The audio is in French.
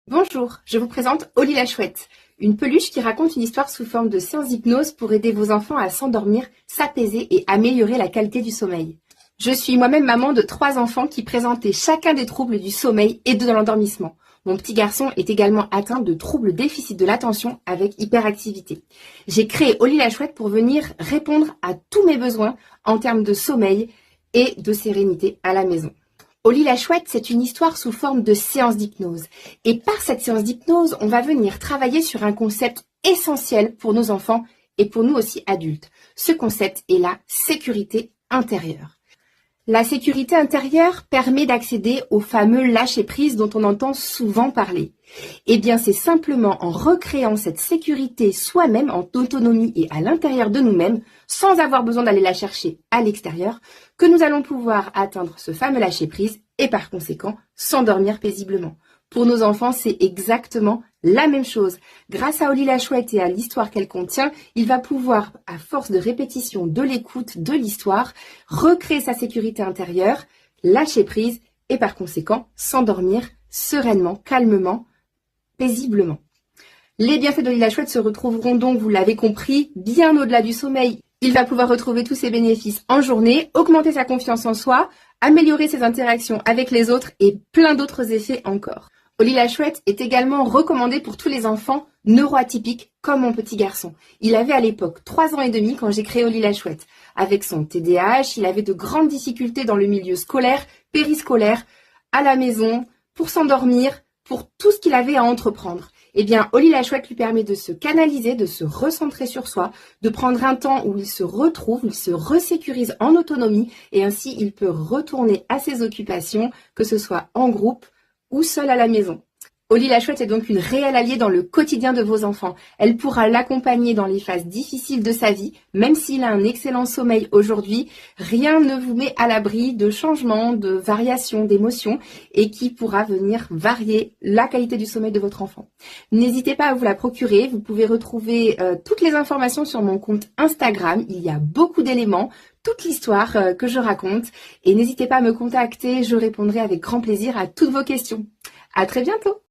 Bonjour, je vous présente Oli la Chouette, une peluche qui raconte une histoire sous forme de séance d'hypnose pour aider vos enfants à s'endormir, s'apaiser et améliorer la qualité du sommeil. Je suis moi-même maman de 3 enfants qui présentaient chacun des troubles du sommeil et de l'endormissement. Mon petit garçon est également atteint de troubles déficit de l'attention avec hyperactivité. J'ai créé Oli la Chouette pour venir répondre à tous mes besoins en termes de sommeil et de sérénité à la maison. Oli la Chouette, c'est une histoire sous forme de séance d'hypnose. Et par cette séance d'hypnose, on va venir travailler sur un concept essentiel pour nos enfants et pour nous aussi adultes. Ce concept est la sécurité intérieure. La sécurité intérieure permet d'accéder au fameux lâcher-prise dont on entend souvent parler. Eh bien, c'est simplement en recréant cette sécurité soi-même en autonomie et à l'intérieur de nous-mêmes, sans avoir besoin d'aller la chercher à l'extérieur, que nous allons pouvoir atteindre ce fameux lâcher-prise et par conséquent s'endormir paisiblement. Pour nos enfants, c'est exactement la même chose. Grâce à Oli la Chouette et à l'histoire qu'elle contient, il va pouvoir, à force de répétition, de l'écoute, de l'histoire, recréer sa sécurité intérieure, lâcher prise et par conséquent s'endormir sereinement, calmement, paisiblement. Les bienfaits d'Oli la Chouette se retrouveront donc, vous l'avez compris, bien au-delà du sommeil. Il va pouvoir retrouver tous ses bénéfices en journée, augmenter sa confiance en soi, améliorer ses interactions avec les autres et plein d'autres effets encore. Oli la Chouette est également recommandé pour tous les enfants neuroatypiques comme mon petit garçon. Il avait à l'époque 3 ans et demi quand j'ai créé Oli la Chouette. Avec son TDAH, il avait de grandes difficultés dans le milieu scolaire, périscolaire, à la maison, pour s'endormir, pour tout ce qu'il avait à entreprendre. Eh bien, Oli la Chouette lui permet de se canaliser, de se recentrer sur soi, de prendre un temps où il se retrouve, il se resécurise en autonomie et ainsi il peut retourner à ses occupations, que ce soit en groupe ou seul à la maison. Oli la Chouette est donc une réelle alliée dans le quotidien de vos enfants. Elle pourra l'accompagner dans les phases difficiles de sa vie, même s'il a un excellent sommeil aujourd'hui. Rien ne vous met à l'abri de changements, de variations, d'émotions et qui pourra venir varier la qualité du sommeil de votre enfant. N'hésitez pas à vous la procurer. Vous pouvez retrouver toutes les informations sur mon compte Instagram. Il y a beaucoup d'éléments, toute l'histoire que je raconte. Et n'hésitez pas à me contacter, je répondrai avec grand plaisir à toutes vos questions. À très bientôt!